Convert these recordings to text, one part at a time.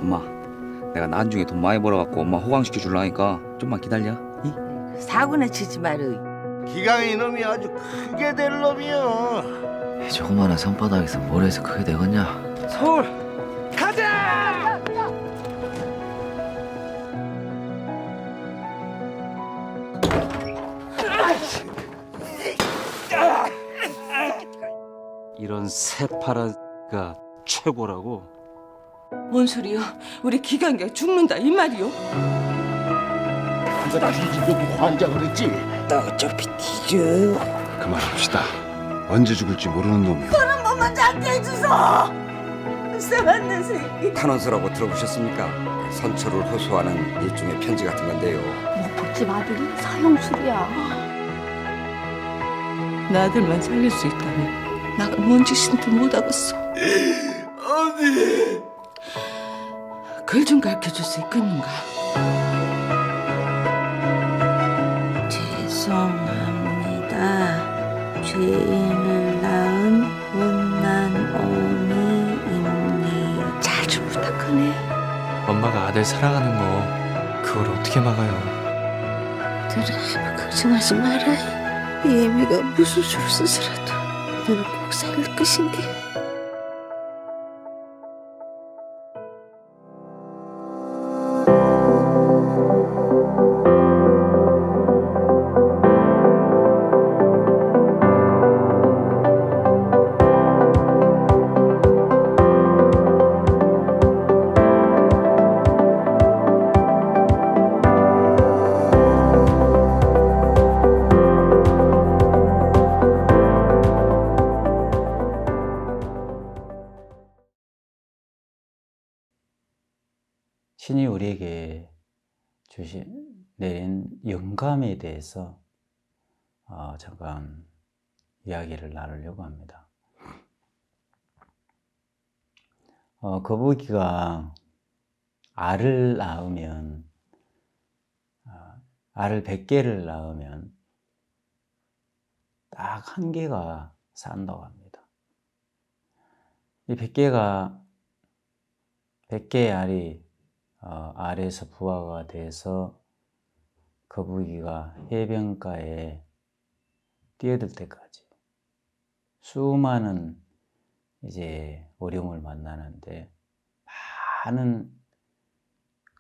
엄마, 내가 나중에 돈 많이 벌어갖고 엄마 호강시켜 줄라니까 좀만 기다려. 이? 사고나 치지 마라. 기강이 놈이 아주 크게 될 놈이여. 이 조그마한 산바닥에서 뭘 해서 크게 되겠냐? 서울 가자! 이런 새파라가 최고라고. 뭔 소리요? 우리 기강이가 죽는다 이 말이요? 이거 나이 집에 환자 그랬지? 나 어차피 뒤져. 그만합시다. 언제 죽을지 모르는 놈이요. 엄마 작게 해주소. 세만난 새끼. 탄원서라고 들어보셨습니까? 선처를 호소하는 일종의 편지 같은 건데요. 목복집 아들이 사형술이야. 나 아들만 살릴 수 있다면 나가 뭔 짓인지 못하겠어. 어디? 글 좀 가르쳐줄 수 있겠는가? 죄송합니다. 죄인을 낳은 못난 어미입니다. 잘 좀 부탁하네. 엄마가 아들 사랑하는 거 그걸 어떻게 막아요? 들아, 걱정하지 마라. 이 애미가 무슨 수를 쓰더라도 너는 꼭 살릴 것인데. 신이 우리에게 내린 영감에 대해서 잠깐 이야기를 나누려고 합니다. 거북이가 알을 낳으면 알을 100개를 낳으면 딱 1개가 산다고 합니다. 이 100개의 알이 알에서 부화가 돼서 거북이가 해변가에 뛰어들 때까지 수많은 이제 어려움을 만나는데, 많은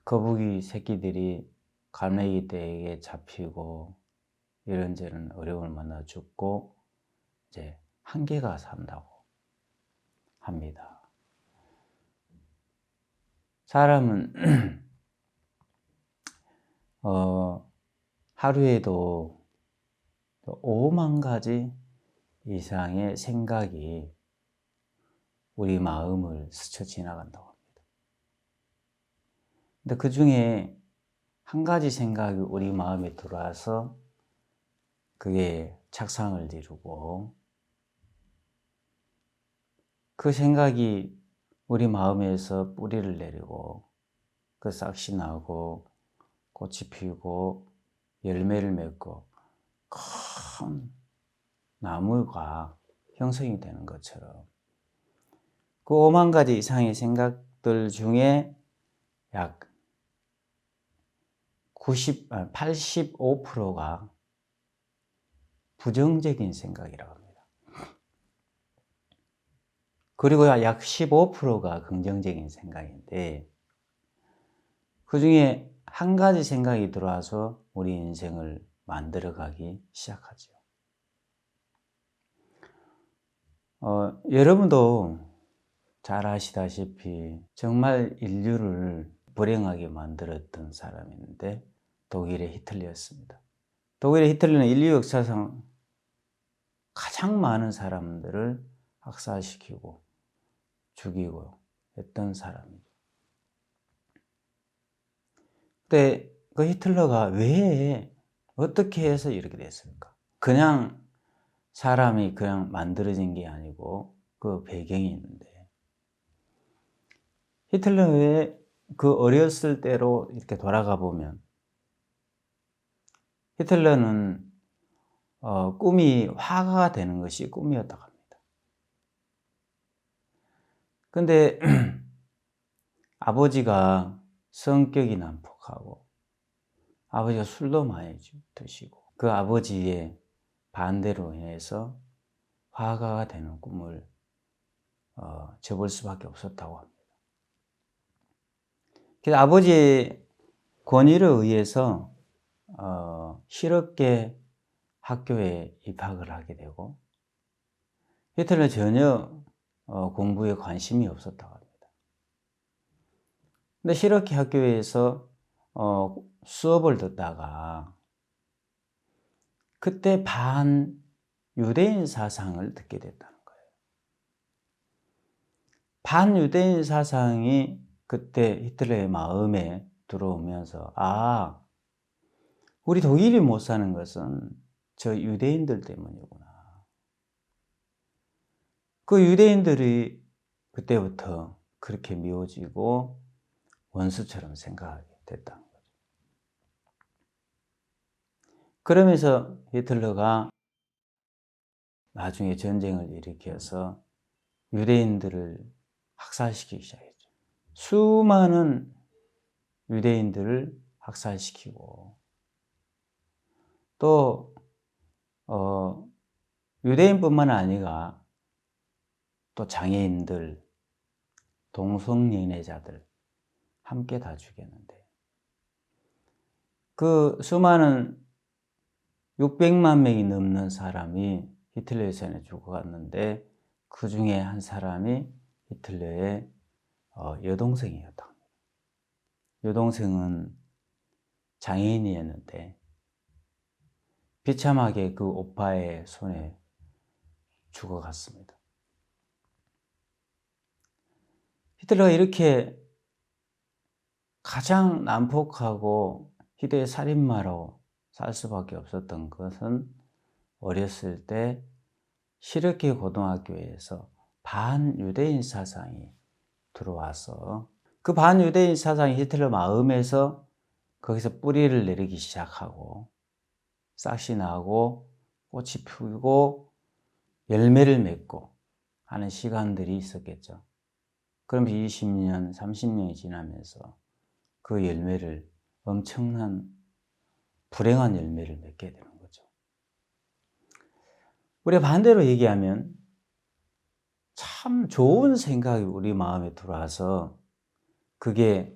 거북이 새끼들이 갈매기 떼에게 잡히고 이런저런 어려움을 만나 죽고 이제 1개가 산다고 합니다. 사람은 하루에도 5만 가지 이상의 생각이 우리 마음을 스쳐 지나간다고 합니다. 근데 그 중에 한 가지 생각이 우리 마음에 들어와서 그게 착상을 이루고, 그 생각이 우리 마음에서 뿌리를 내리고 그 싹이 나고 꽃이 피우고 열매를 맺고 큰 나무가 형성이 되는 것처럼, 그 5만 가지 이상의 생각들 중에 약 85%가 부정적인 생각이라고 합니다. 그리고 약 15%가 긍정적인 생각인데, 그 중에 한 가지 생각이 들어와서 우리 인생을 만들어가기 시작하죠. 여러분도 잘 아시다시피 정말 인류를 불행하게 만들었던 사람이 있는데 독일의 히틀러였습니다. 독일의 히틀러는 인류 역사상 가장 많은 사람들을 학살시키고 죽이고 했던 사람이죠. 근데 그 히틀러가 왜, 어떻게 해서 이렇게 됐을까? 그냥 사람이 그냥 만들어진 게 아니고 그 배경이 있는데, 히틀러의 그 어렸을 때로 이렇게 돌아가 보면 히틀러는 꿈이 화가가 되는 것이 꿈이었다고 합니다. 근데 아버지가 성격이 난폭하고 아버지가 술도 많이 드시고 그 아버지의 반대로 인해서 화가가 되는 꿈을 접을 수밖에 없었다고 합니다. 그래서 아버지의 권위를 의해서 실업계 학교에 입학을 하게 되고 히틀러는 전혀 공부에 관심이 없었다고 합니다. 근데 실업계 학교에서 수업을 듣다가 그때 반유대인 사상을 듣게 됐다는 거예요. 반유대인 사상이 그때 히틀러의 마음에 들어오면서 우리 독일이 못 사는 것은 저 유대인들 때문이구나. 그 유대인들이 그때부터 그렇게 미워지고 원수처럼 생각하게 됐다는 거죠. 그러면서 히틀러가 나중에 전쟁을 일으켜서 유대인들을 학살시키기 시작했죠. 수많은 유대인들을 학살시키고 또 유대인뿐만 아니라 또 장애인들, 동성연애자들 함께 다 죽였는데 그 수많은 600만 명이 넘는 사람이 히틀러의 손에 죽어갔는데 그 중에 한 사람이 히틀러의 여동생이었다. 여동생은 장애인이었는데 비참하게 그 오빠의 손에 죽어갔습니다. 히틀러가 이렇게 가장 난폭하고 희대의 살인마로 살 수밖에 없었던 것은 어렸을 때 실업계 고등학교에서 반유대인 사상이 들어와서 그 반유대인 사상이 히틀러 마음에서 거기서 뿌리를 내리기 시작하고 싹이 나고 꽃이 피고 열매를 맺고 하는 시간들이 있었겠죠. 그럼 20년, 30년이 지나면서 그 열매를 엄청난 불행한 열매를 맺게 되는 거죠. 우리가 반대로 얘기하면 참 좋은 생각이 우리 마음에 들어와서 그게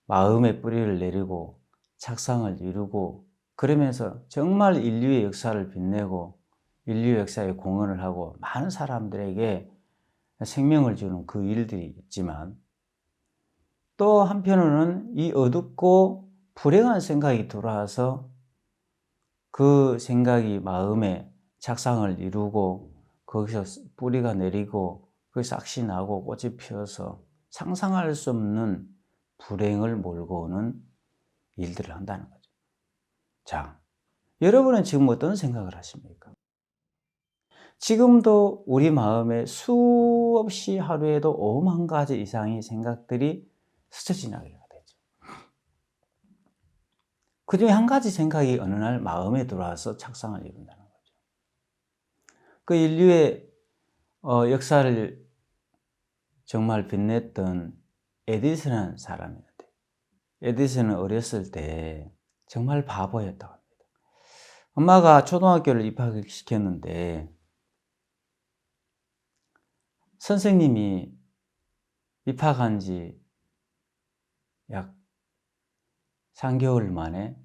마음의 뿌리를 내리고 착상을 이루고 그러면서 정말 인류의 역사를 빛내고 인류 역사에 공헌을 하고 많은 사람들에게 생명을 주는 그 일들이 있지만 또 한편으로는 이 어둡고 불행한 생각이 들어와서 그 생각이 마음에 착상을 이루고 거기서 뿌리가 내리고 그 싹이 나고 꽃이 피어서 상상할 수 없는 불행을 몰고 오는 일들을 한다는 거죠. 자, 여러분은 지금 어떤 생각을 하십니까? 지금도 우리 마음에 수없이 하루에도 5만 가지 이상의 생각들이 스쳐 지나게 되죠. 그 중에 한 가지 생각이 어느 날 마음에 들어와서 착상을 이룬다는 거죠. 그 인류의 역사를 정말 빛냈던 에디슨이라는 사람이었는데 에디슨은 어렸을 때 정말 바보였다고 합니다. 엄마가 초등학교를 입학시켰는데 선생님이 입학한 지 약 3개월 만에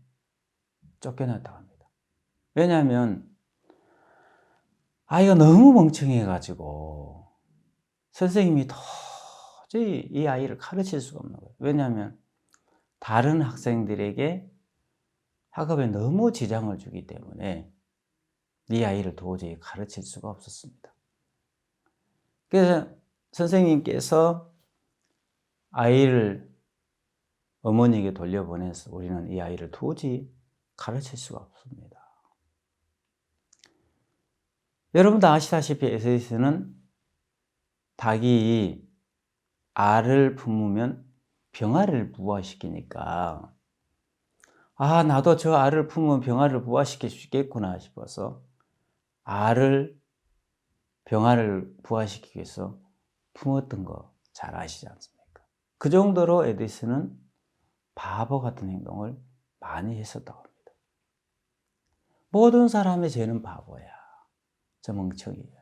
쫓겨났다고 합니다. 왜냐하면 아이가 너무 멍청해가지고 선생님이 도저히 이 아이를 가르칠 수가 없는 거예요. 왜냐하면 다른 학생들에게 학업에 너무 지장을 주기 때문에 이 아이를 도저히 가르칠 수가 없었습니다. 그래서 선생님께서 아이를 어머니에게 돌려보내서 우리는 이 아이를 도저히 가르칠 수가 없습니다. 여러분도 아시다시피 에세이스는 닭이 알을 품으면 병아리를 부화시키니까 나도 저 알을 품으면 병아리를 부화시킬 수 있겠구나 싶어서 병아리를 부화시키기 위해서 품었던 거 잘 아시지 않습니까? 그 정도로 에디슨은 바보 같은 행동을 많이 했었다고 합니다. 모든 사람의 죄는 바보야. 저 멍청이야.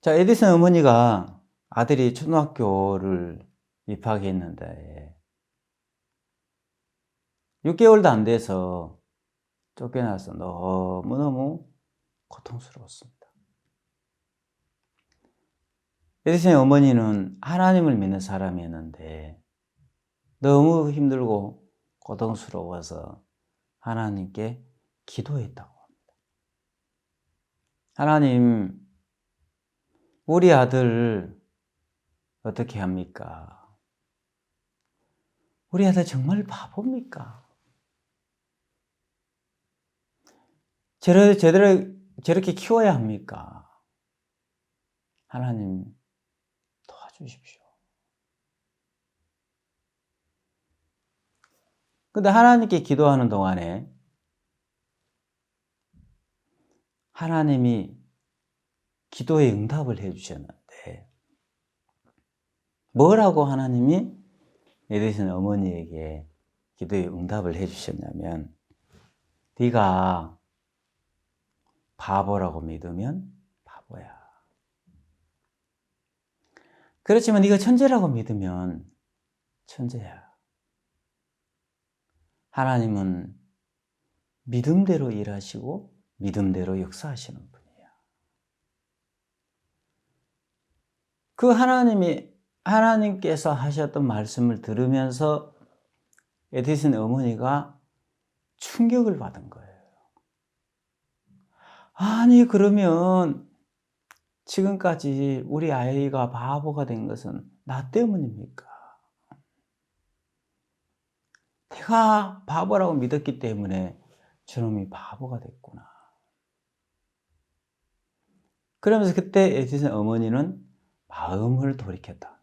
자, 에디슨 어머니가 아들이 초등학교를 입학했는데 6개월도 안 돼서 쫓겨나서 너무너무 고통스러웠습니다. 에디슨의 어머니는 하나님을 믿는 사람이었는데 너무 힘들고 고통스러워서 하나님께 기도했다고 합니다. 하나님, 우리 아들 어떻게 합니까? 우리 아들 정말 바보입니까? 제대로 저렇게 키워야 합니까? 하나님 도와주십시오. 근데 하나님께 기도하는 동안에 하나님이 기도에 응답을 해주셨는데 뭐라고 하나님이 에디슨 어머니에게 기도에 응답을 해주셨냐면 네가 바보라고 믿으면 바보야. 그렇지만 네가 천재라고 믿으면 천재야. 하나님은 믿음대로 일하시고 믿음대로 역사하시는 분이야. 그 하나님께서 하셨던 말씀을 들으면서 에디슨 어머니가 충격을 받은 거예요. 아니, 그러면 지금까지 우리 아이가 바보가 된 것은 나 때문입니까? 내가 바보라고 믿었기 때문에 저놈이 바보가 됐구나. 그러면서 그때 에디슨 어머니는 마음을 돌이켰다.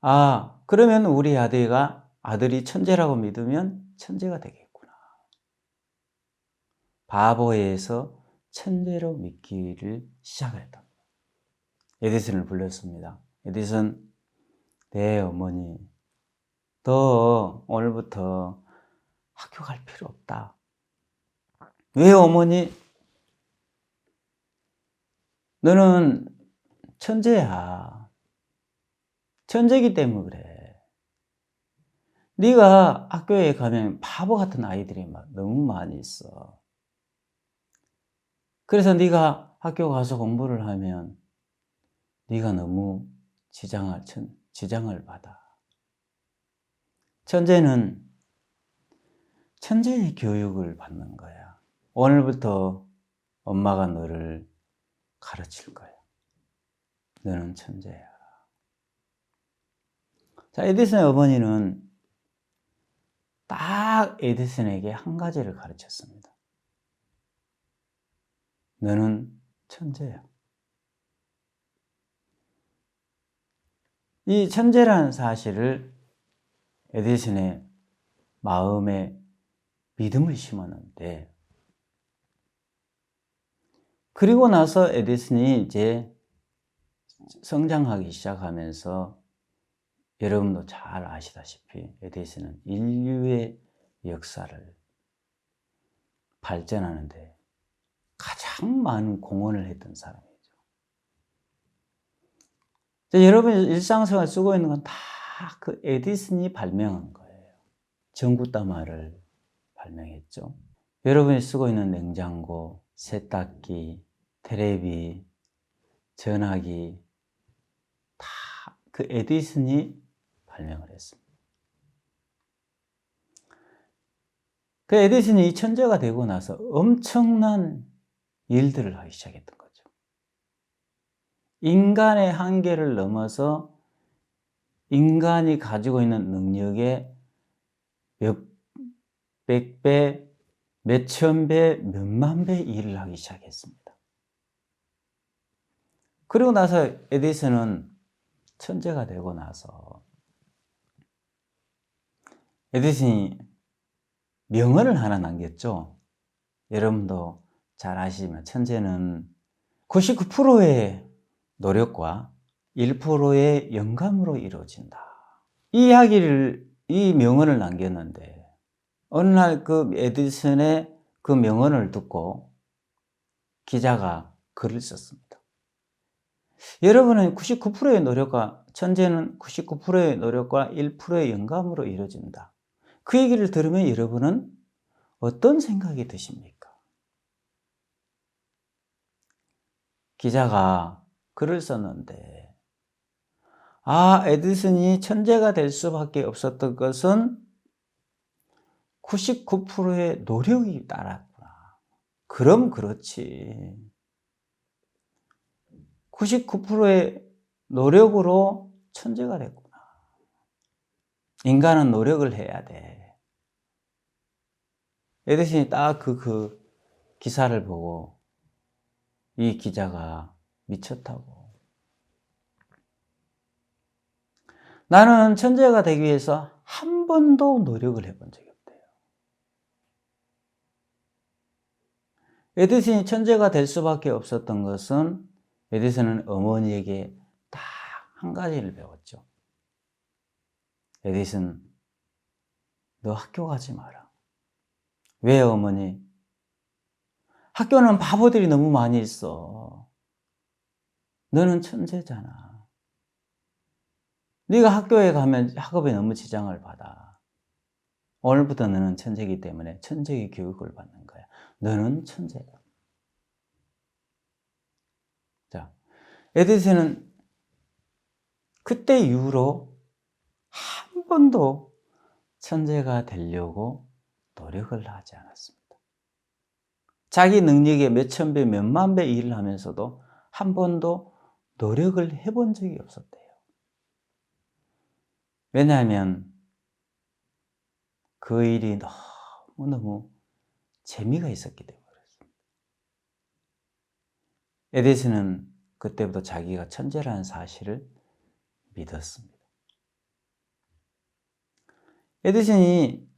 아, 그러면 우리 아들이 천재라고 믿으면 천재가 되겠구나. 바보에서 천재로 믿기를 시작했다. 에디슨을 불렀습니다. 에디슨, 네 어머니, 너 오늘부터 학교 갈 필요 없다. 왜 어머니? 너는 천재야. 천재이기 때문에 그래. 네가 학교에 가면 바보 같은 아이들이 너무 많이 있어. 그래서 네가 학교 가서 공부를 하면 네가 너무 지장을 받아. 천재는 천재의 교육을 받는 거야. 오늘부터 엄마가 너를 가르칠 거야. 너는 천재야. 자, 에디슨의 어머니는 딱 에디슨에게 한 가지를 가르쳤습니다. 너는 천재야. 이 천재라는 사실을 에디슨의 마음에 믿음을 심었는데, 그리고 나서 에디슨이 이제 성장하기 시작하면서 여러분도 잘 아시다시피 에디슨은 인류의 역사를 발전하는데 가장 많은 공헌을 했던 사람이죠. 여러분이 일상생활 쓰고 있는 건 다 그 에디슨이 발명한 거예요. 전구다마를 발명했죠. 여러분이 쓰고 있는 냉장고, 세탁기, 테레비, 전화기 다 그 에디슨이 발명을 했습니다. 그 에디슨이 이 천재가 되고 나서 엄청난 일들을 하기 시작했던 거죠. 인간의 한계를 넘어서 인간이 가지고 있는 능력의 몇백 배, 몇천 배, 몇만 배 일을 하기 시작했습니다. 그리고 나서 에디슨은 천재가 되고 나서 에디슨이 명언을 하나 남겼죠. 여러분도 잘 아시지만 천재는 99%의 노력과 1%의 영감으로 이루어진다. 이 이야기를, 이 명언을 남겼는데 어느 날 그 에디슨의 그 명언을 듣고 기자가 글을 썼습니다. 여러분은 99%의 노력과, 천재는 99%의 노력과 1%의 영감으로 이루어진다. 그 얘기를 들으면 여러분은 어떤 생각이 드십니까? 기자가 글을 썼는데, 에디슨이 천재가 될 수밖에 없었던 것은 99%의 노력이 따랐구나. 그럼 그렇지. 99%의 노력으로 천재가 됐구나. 인간은 노력을 해야 돼. 에디슨이 딱 그 기사를 보고 이 기자가 미쳤다고. 나는 천재가 되기 위해서 한 번도 노력을 해본 적이 없대요. 에디슨이 천재가 될 수밖에 없었던 것은 에디슨은 어머니에게 딱 한 가지를 배웠죠. 에디슨, 너 학교 가지 마라. 왜 어머니? 학교는 바보들이 너무 많이 있어. 너는 천재잖아. 네가 학교에 가면 학업에 너무 지장을 받아. 오늘부터 너는 천재이기 때문에 천재의 교육을 받는 거야. 너는 천재다. 자, 에디슨은 그때 이후로 한 번도 천재가 되려고 노력을 하지 않았습니다. 자기 능력의 몇천 배, 몇만 배 일을 하면서도 한 번도 노력을 해본 적이 없었대요. 왜냐하면 그 일이 너무너무 재미가 있었기 때문에 그렇습니다. 에디슨은 그때부터 자기가 천재라는 사실을 믿었습니다. 에디슨이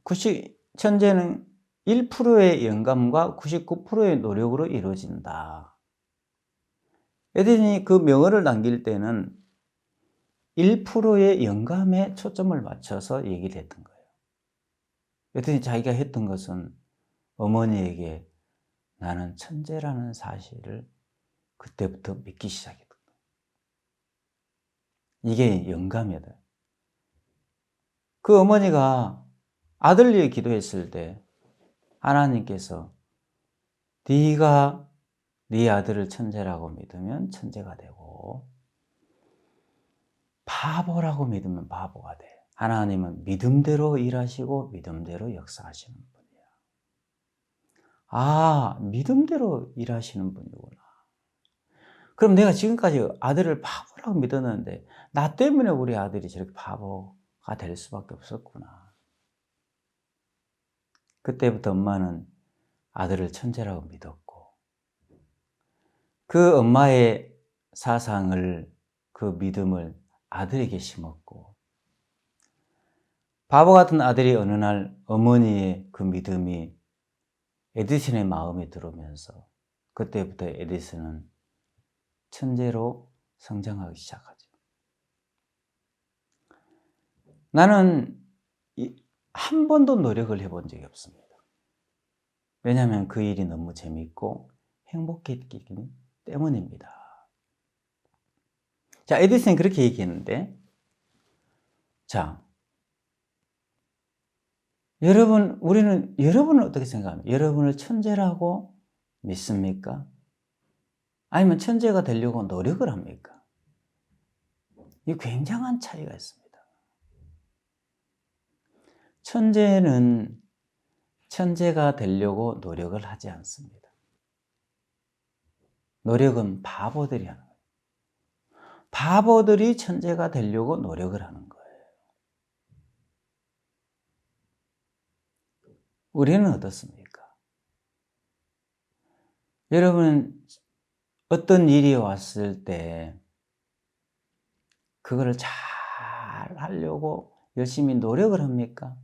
천재는 1%의 영감과 99%의 노력으로 이루어진다. 에디슨이 그 명언을 남길 때는 1%의 영감에 초점을 맞춰서 얘기를 했던 거예요. 에디슨이 자기가 했던 것은 어머니에게 나는 천재라는 사실을 그때부터 믿기 시작했던 거예요. 이게 영감이다. 그 어머니가 아들 위해 기도했을 때 하나님께서 네가 네 아들을 천재라고 믿으면 천재가 되고 바보라고 믿으면 바보가 돼. 하나님은 믿음대로 일하시고 믿음대로 역사하시는 분이야. 믿음대로 일하시는 분이구나. 그럼 내가 지금까지 아들을 바보라고 믿었는데 나 때문에 우리 아들이 저렇게 바보가 될 수밖에 없었구나. 그때부터 엄마는 아들을 천재라고 믿었고 그 엄마의 사상을, 그 믿음을 아들에게 심었고 바보 같은 아들이 어느 날 어머니의 그 믿음이 에디슨의 마음에 들어오면서 그때부터 에디슨은 천재로 성장하기 시작하죠. 나는 한 번도 노력을 해본 적이 없습니다. 왜냐하면 그 일이 너무 재밌고 행복했기 때문입니다. 자, 에디슨이 그렇게 얘기했는데, 자, 여러분은 어떻게 생각합니까? 여러분을 천재라고 믿습니까? 아니면 천재가 되려고 노력을 합니까? 이 굉장한 차이가 있습니다. 천재는 천재가 되려고 노력을 하지 않습니다. 노력은 바보들이 하는 거예요. 바보들이 천재가 되려고 노력을 하는 거예요. 우리는 어떻습니까? 여러분, 어떤 일이 왔을 때 그거를 잘 하려고 열심히 노력을 합니까?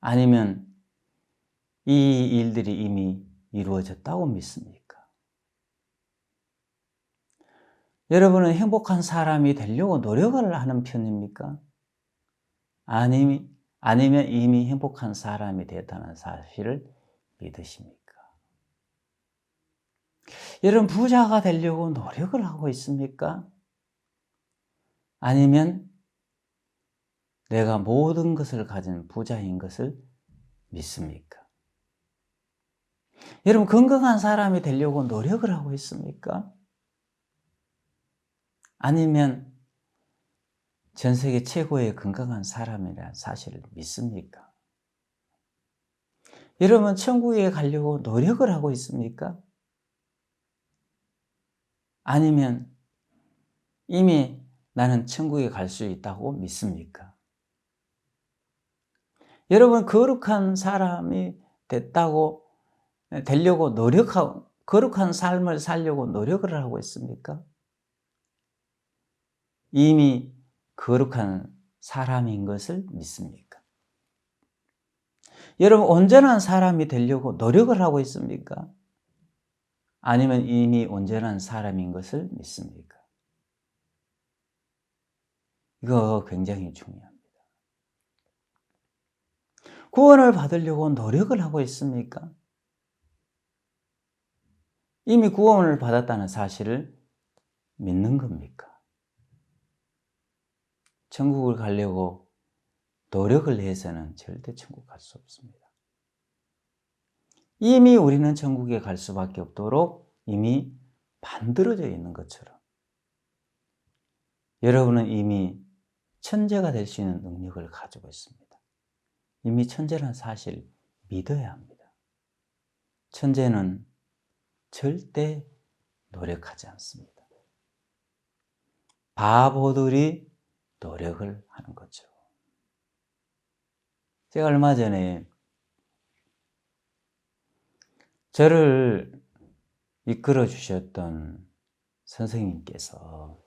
아니면 이 일들이 이미 이루어졌다고 믿습니까? 여러분은 행복한 사람이 되려고 노력을 하는 편입니까? 아니면 이미 행복한 사람이 됐다는 사실을 믿으십니까? 여러분, 부자가 되려고 노력을 하고 있습니까? 아니면 내가 모든 것을 가진 부자인 것을 믿습니까? 여러분, 건강한 사람이 되려고 노력을 하고 있습니까? 아니면 전 세계 최고의 건강한 사람이라는 사실을 믿습니까? 여러분, 천국에 가려고 노력을 하고 있습니까? 아니면 이미 나는 천국에 갈 수 있다고 믿습니까? 여러분, 거룩한 사람이 되려고 노력하고, 거룩한 삶을 살려고 노력을 하고 있습니까? 이미 거룩한 사람인 것을 믿습니까? 여러분, 온전한 사람이 되려고 노력을 하고 있습니까? 아니면 이미 온전한 사람인 것을 믿습니까? 이거 굉장히 중요합니다. 구원을 받으려고 노력을 하고 있습니까? 이미 구원을 받았다는 사실을 믿는 겁니까? 천국을 가려고 노력을 해서는 절대 천국 갈 수 없습니다. 이미 우리는 천국에 갈 수밖에 없도록 이미 만들어져 있는 것처럼 여러분은 이미 천재가 될 수 있는 능력을 가지고 있습니다. 이미 천재라는 사실을 믿어야 합니다. 천재는 절대 노력하지 않습니다. 바보들이 노력을 하는 거죠. 제가 얼마 전에 저를 이끌어 주셨던 선생님께서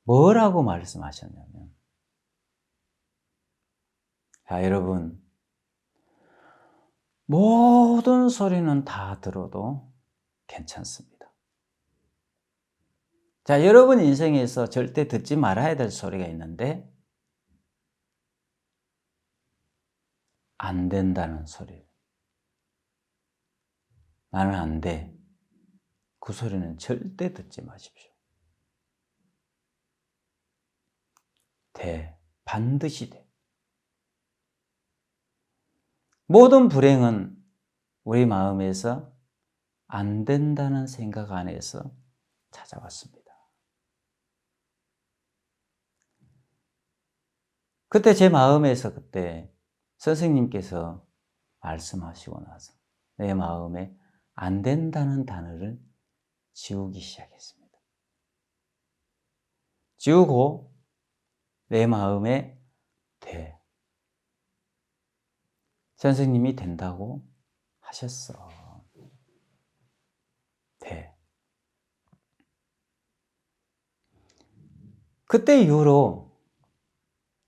뭐라고 말씀하셨냐면, 자, 여러분, 모든 소리는 다 들어도 괜찮습니다. 자, 여러분 인생에서 절대 듣지 말아야 될 소리가 있는데, 안 된다는 소리. 나는 안 돼. 그 소리는 절대 듣지 마십시오. 돼. 반드시 돼. 모든 불행은 우리 마음에서 안 된다는 생각 안에서 찾아왔습니다. 그때 제 마음에서 그때 선생님께서 말씀하시고 나서 내 마음에 안 된다는 단어를 지우기 시작했습니다. 지우고 내 마음에 돼. 선생님이 된다고 하셨어. 돼. 그때 이후로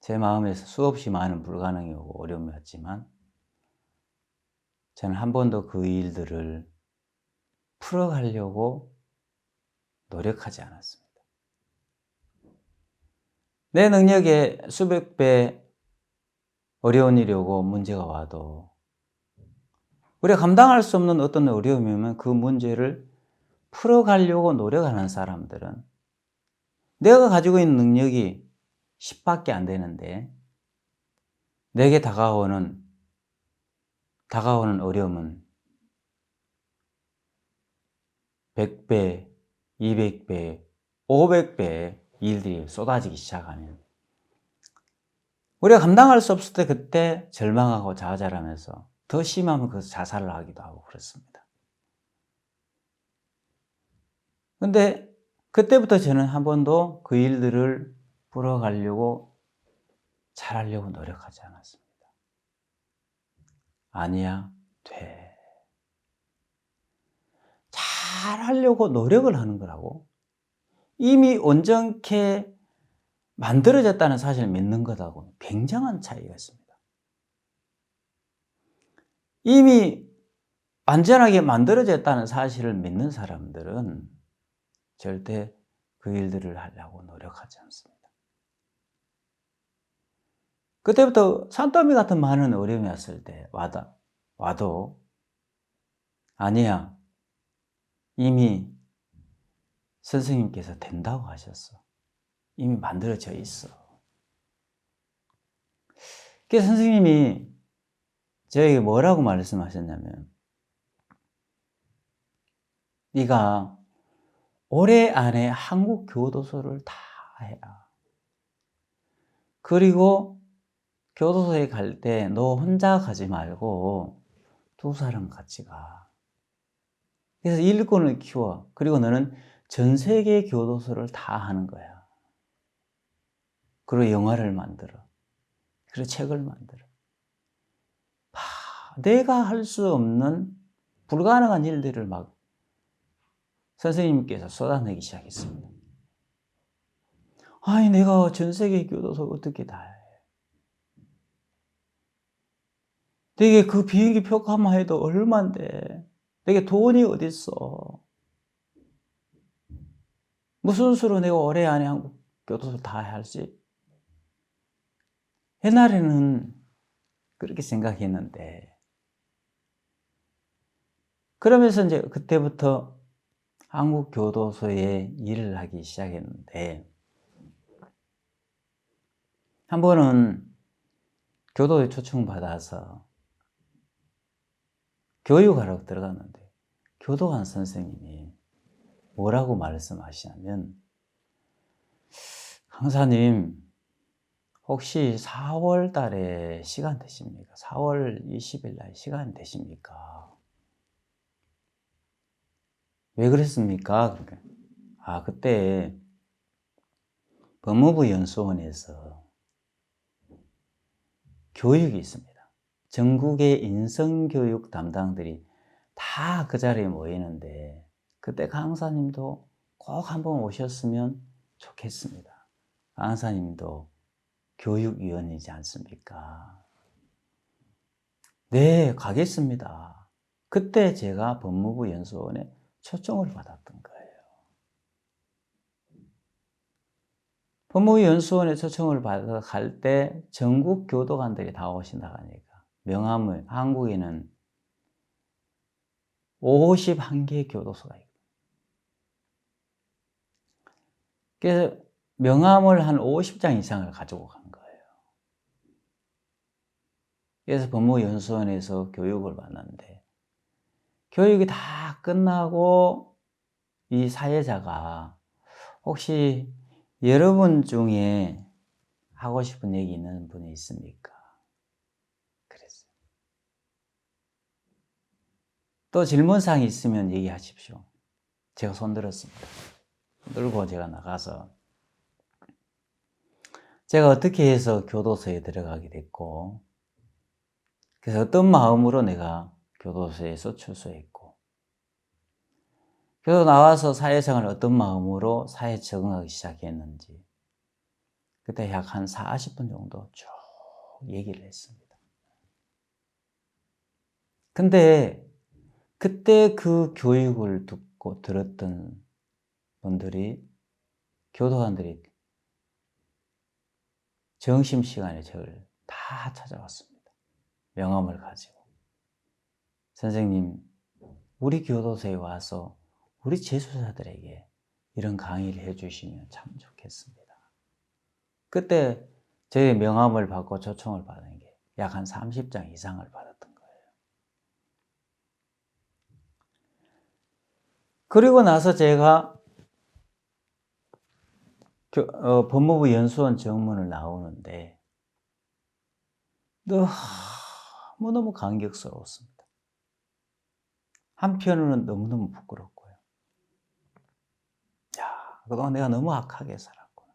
제 마음에서 수없이 많은 불가능이 오고 어려움이 왔지만 저는 한 번도 그 일들을 풀어가려고 노력하지 않았습니다. 내 능력에 수백 배 어려운 일이 오고 문제가 와도 우리가 감당할 수 없는 어떤 어려움이면 그 문제를 풀어가려고 노력하는 사람들은 내가 가지고 있는 능력이 10밖에 안 되는데 내게 다가오는 어려움은 100배, 200배, 500배 일들이 쏟아지기 시작하면 우리가 감당할 수 없을 때 그때 절망하고 좌절하면서 더 심하면 그 자살을 하기도 하고 그렇습니다. 근데 그때부터 저는 한 번도 그 일들을 풀어가려고 잘하려고 노력하지 않았습니다. 아니야, 돼. 잘하려고 노력을 하는 거라고 이미 온전케 만들어졌다는 사실을 믿는 것하고 굉장한 차이가 있습니다. 이미 완전하게 만들어졌다는 사실을 믿는 사람들은 절대 그 일들을 하려고 노력하지 않습니다. 그때부터 산더미 같은 많은 어려움이 왔을 때 와도 아니야, 이미 선생님께서 된다고 하셨어. 이미 만들어져 있어. 그래서 선생님이 저에게 뭐라고 말씀하셨냐면, 네가 올해 안에 한국 교도소를 다 해라. 그리고 교도소에 갈 때 너 혼자 가지 말고 두 사람 같이 가. 그래서 일꾼을 키워. 그리고 너는 전 세계 교도소를 다 하는 거야. 그리고 영화를 만들어. 그리고 책을 만들어. 내가 할 수 없는 불가능한 일들을 막 선생님께서 쏟아내기 시작했습니다. 아니, 내가 전 세계 교도소 어떻게 다 해? 내게 그 비행기 표값만 해도 얼만데, 내게 돈이 어딨어? 무슨 수로 내가 올해 안에 한국 교도소 다 할지? 옛날에는 그렇게 생각했는데, 그러면서 이제 그때부터 한국 교도소에 일을 하기 시작했는데, 한 번은 교도에 초청받아서 교육하러 들어갔는데, 교도관 선생님이 뭐라고 말씀하시냐면, 강사님, 혹시 4월 달에 시간 되십니까? 4월 20일 날 시간 되십니까? 왜 그랬습니까? 그러니까, 그때 법무부 연수원에서 교육이 있습니다. 전국의 인성교육 담당들이 다 그 자리에 모이는데, 그때 강사님도 꼭 한번 오셨으면 좋겠습니다. 강사님도 교육위원이지 않습니까? 네, 가겠습니다. 그때 제가 법무부 연수원에 초청을 받았던 거예요. 법무부 연수원에 초청을 받아서 갈 때 전국 교도관들이 다 오신다고 하니까, 명함을, 한국에는 51개 교도소가 있고, 그래서 명함을 한 50장 이상을 가지고 간 거예요. 그래서 법무연수원에서 교육을 받는데, 교육이 다 끝나고 이 사회자가 혹시 여러분 중에 하고 싶은 얘기 있는 분이 있습니까? 그랬어요. 또 질문사항이 있으면 얘기하십시오. 제가 손들었습니다. 들고 제가 나가서, 제가 어떻게 해서 교도소에 들어가게 됐고, 그래서 어떤 마음으로 내가 교도소에서 출소했고, 그래서 나와서 사회생활을 어떤 마음으로 사회에 적응하기 시작했는지, 그때 약 한 40분 정도 쭉 얘기를 했습니다. 근데 그때 그 교육을 듣고 들었던 분들이, 교도관들이 점심시간에 저를 다 찾아왔습니다. 명함을 가지고. 선생님, 우리 교도소에 와서 우리 재수자들에게 이런 강의를 해주시면 참 좋겠습니다. 그때 저의 명함을 받고 초청을 받은 게 약 한 30장 이상을 받았던 거예요. 그리고 나서 제가 법무부 연수원 정문을 나오는데 너무너무 감격스러웠습니다. 한편으로는 너무너무 부끄럽고요. 야, 그동안 내가 너무 악하게 살았구나.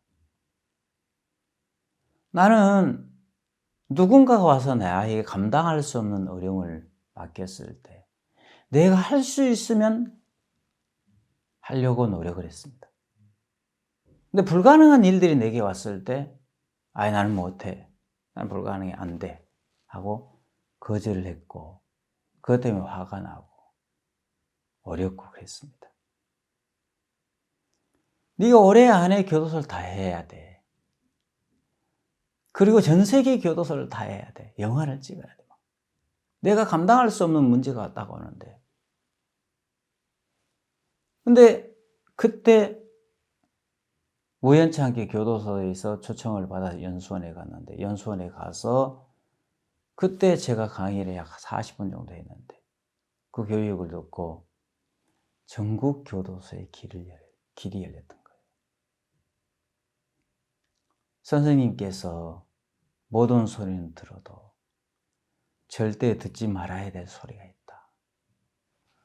나는 누군가가 와서 나에게 감당할 수 없는 어려움을 맡겼을 때 내가 할 수 있으면 하려고 노력을 했습니다. 근데 불가능한 일들이 내게 왔을 때, 나는 못해. 난 불가능해. 안 돼. 하고 거절을 했고, 그것 때문에 화가 나고, 어렵고 그랬습니다. 네가 올해 안에 교도소를 다 해야 돼. 그리고 전 세계 교도소를 다 해야 돼. 영화를 찍어야 돼. 내가 감당할 수 없는 문제가 왔다고 하는데. 근데 그때 우연치 않게 교도소에서 초청을 받아서 연수원에 갔는데, 연수원에 가서 그때 제가 강의를 약 40분 정도 했는데, 그 교육을 듣고 전국 교도소의 길이 열렸던 거예요. 선생님께서 모든 소리는 들어도 절대 듣지 말아야 될 소리가 있다.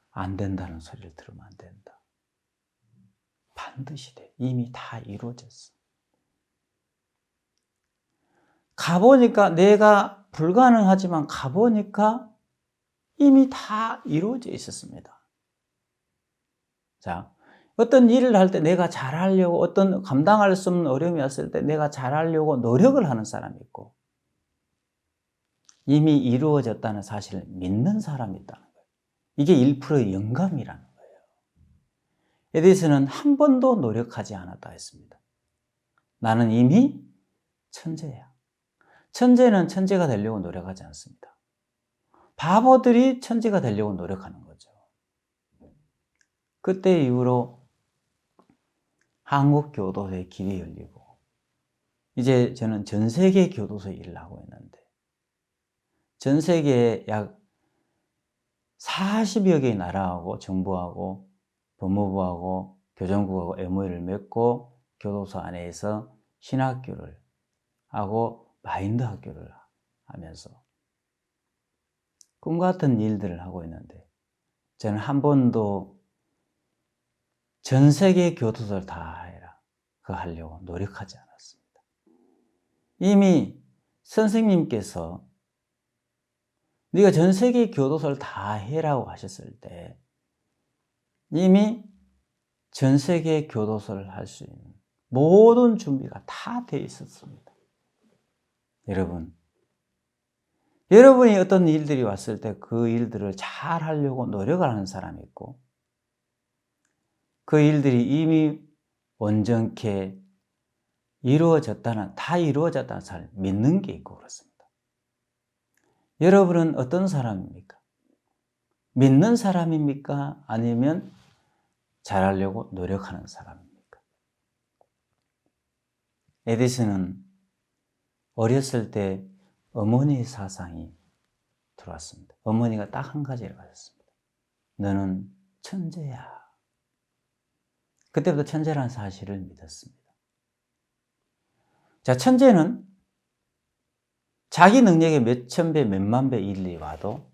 안 된다는 소리를 들으면 안 된다. 반드시 돼. 이미 다 이루어졌어. 가보니까, 내가 불가능하지만 가보니까 이미 다 이루어져 있었습니다. 자, 어떤 일을 할 때 내가 잘하려고, 어떤 감당할 수 없는 어려움이 왔을 때 내가 잘하려고 노력을 하는 사람이 있고, 이미 이루어졌다는 사실을 믿는 사람이 있다는 거예요. 이게 1%의 영감이라는 거예요. 에디슨은 한 번도 노력하지 않았다 했습니다. 나는 이미 천재야. 천재는 천재가 되려고 노력하지 않습니다. 바보들이 천재가 되려고 노력하는 거죠. 그때 이후로 한국 교도소의 길이 열리고, 이제 저는 전 세계 교도소에 일을 하고 있는데, 전 세계에 약 40여 개의 나라하고 정부하고 법무부하고 교정국하고 MOU를 맺고 교도소 안에서 신학교를 하고 마인드 학교를 하면서 꿈같은 일들을 하고 있는데, 저는 한 번도 전 세계 교도소를 다 해라, 그거 하려고 노력하지 않았습니다. 이미 선생님께서 네가 전 세계 교도소를 다 해라고 하셨을 때 이미 전 세계 교도소를 할 수 있는 모든 준비가 다 되어 있었습니다. 여러분이 어떤 일들이 왔을 때 그 일들을 잘 하려고 노력을 하는 사람이 있고, 그 일들이 이미 온전케 다 이루어졌다는 사람을 믿는 게 있고 그렇습니다. 여러분은 어떤 사람입니까? 믿는 사람입니까? 아니면 잘하려고 노력하는 사람입니까? 에디슨은 어렸을 때 어머니의 사상이 들어왔습니다. 어머니가 딱 한 가지를 가졌습니다. 너는 천재야. 그때부터 천재라는 사실을 믿었습니다. 자, 천재는 자기 능력의 몇천 배, 몇만 배 일이 와도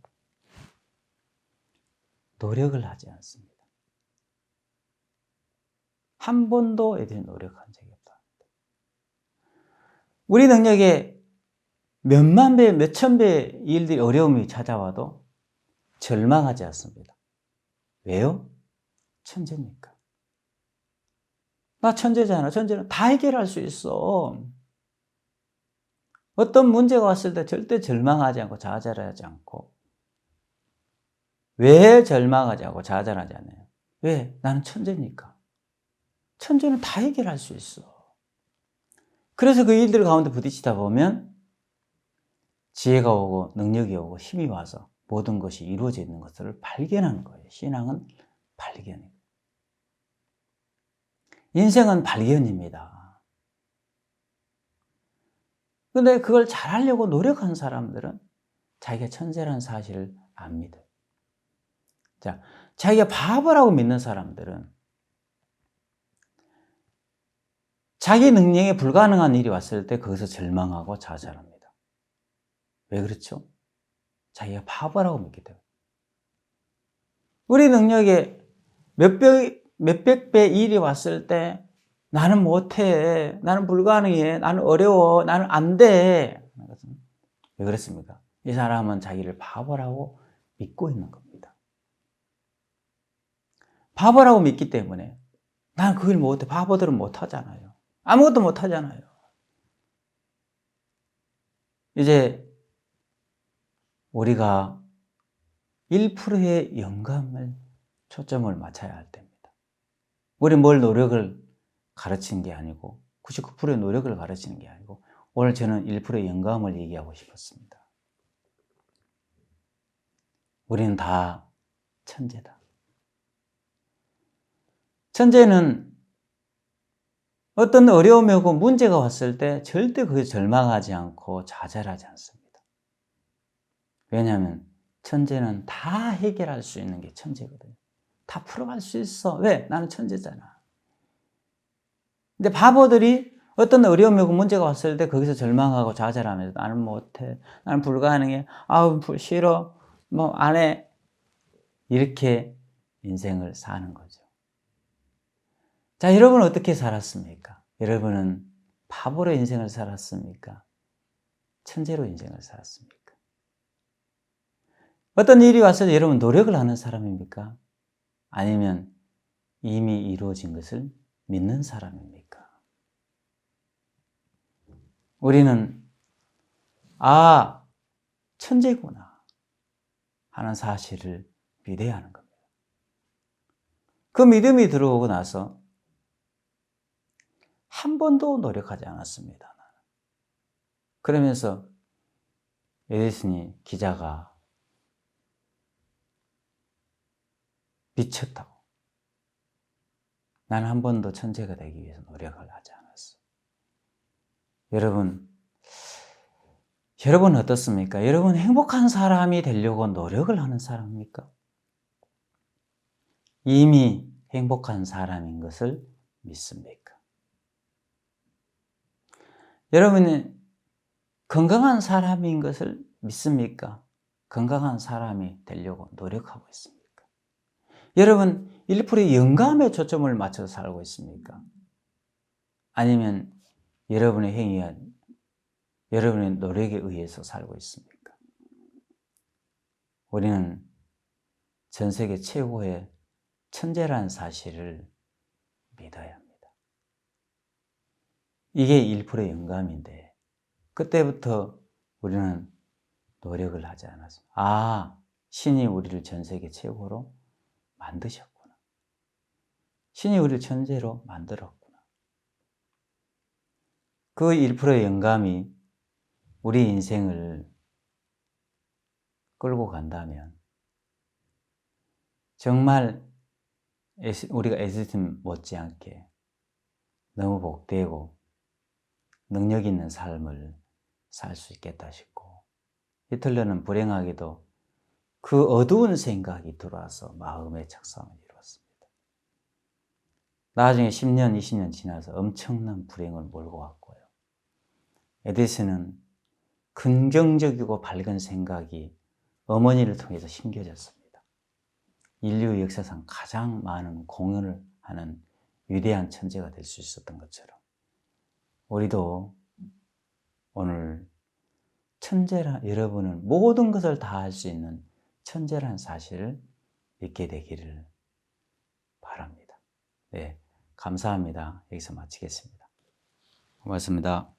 노력을 하지 않습니다. 한 번도 에디슨이 노력한 적이 없다. 우리 능력의 몇만 배, 몇천 배 일들이 어려움이 찾아와도 절망하지 않습니다. 왜요? 천재니까. 나 천재잖아. 천재는 다 해결할 수 있어. 어떤 문제가 왔을 때 절대 절망하지 않고 좌절하지 않고. 왜 절망하지 않고 좌절하지 않아요? 왜? 나는 천재니까. 천재는 다 해결할 수 있어. 그래서 그 일들 가운데 부딪히다 보면 지혜가 오고 능력이 오고 힘이 와서 모든 것이 이루어져 있는 것을 발견하는 거예요. 신앙은 발견이에요. 인생은 발견입니다. 근데 그걸 잘하려고 노력한 사람들은 자기가 천재라는 사실을 안 믿어요. 자, 자기가 바보라고 믿는 사람들은 자기 능력에 불가능한 일이 왔을 때 거기서 절망하고 좌절합니다. 왜 그렇죠? 자기가 바보라고 믿기 때문에. 우리 능력에 몇백 배 일이 왔을 때 나는 못해, 나는 불가능해, 나는 어려워, 나는 안 돼. 왜 그렇습니까? 이 사람은 자기를 바보라고 믿고 있는 겁니다. 바보라고 믿기 때문에 난 그걸 못해. 바보들은 못하잖아요. 아무것도 못하잖아요. 이제 우리가 1%의 영감을 초점을 맞춰야 할 때입니다. 우리 뭘 노력을 가르치는 게 아니고 99%의 노력을 가르치는 게 아니고 오늘 저는 1%의 영감을 얘기하고 싶었습니다. 우리는 다 천재다. 천재는 어떤 어려움이 오고 문제가 왔을 때 절대 그게 절망하지 않고 좌절하지 않습니다. 왜냐하면 천재는 다 해결할 수 있는 게 천재거든요. 다 풀어갈 수 있어. 왜? 나는 천재잖아. 근데 바보들이 어떤 어려움이 오고 문제가 왔을 때 거기서 절망하고 좌절하면서 나는 못해. 나는 불가능해. 아우 싫어. 뭐 안 해. 이렇게 인생을 사는 거죠. 자, 여러분은 어떻게 살았습니까? 여러분은 바보로 인생을 살았습니까? 천재로 인생을 살았습니까? 어떤 일이 왔을 때 여러분 노력을 하는 사람입니까? 아니면 이미 이루어진 것을 믿는 사람입니까? 우리는 천재구나 하는 사실을 믿어야 하는 겁니다. 그 믿음이 들어오고 나서 한 번도 노력하지 않았습니다. 그러면서 에디슨이 기자가 미쳤다고. 나는 한 번도 천재가 되기 위해서 노력을 하지 않았어. 여러분 어떻습니까? 여러분 행복한 사람이 되려고 노력을 하는 사람입니까? 이미 행복한 사람인 것을 믿습니까? 여러분이 건강한 사람인 것을 믿습니까? 건강한 사람이 되려고 노력하고 있습니까? 여러분 1%의 영감에 초점을 맞춰서 살고 있습니까? 아니면 여러분의 행위와 여러분의 노력에 의해서 살고 있습니까? 우리는 전 세계 최고의 천재라는 사실을 믿어야 합니다. 이게 1%의 영감인데 그때부터 우리는 노력을 하지 않았습니다. 신이 우리를 전 세계 최고로 만드셨구나. 신이 우리를 천재로 만들었구나. 그 1%의 영감이 우리 인생을 끌고 간다면 정말 우리가 에디슨 못지않게 너무 복되고 능력 있는 삶을 살 수 있겠다 싶고 히틀러는 불행하게도 그 어두운 생각이 들어와서 마음의 착상을 이루었습니다. 나중에 10년, 20년 지나서 엄청난 불행을 몰고 왔고요. 에디슨은 긍정적이고 밝은 생각이 어머니를 통해서 심겨졌습니다. 인류 역사상 가장 많은 공헌을 하는 위대한 천재가 될 수 있었던 것처럼 우리도 오늘 여러분은 모든 것을 다 할 수 있는 천재라는 사실을 믿게 되기를 바랍니다. 네, 감사합니다. 여기서 마치겠습니다. 고맙습니다.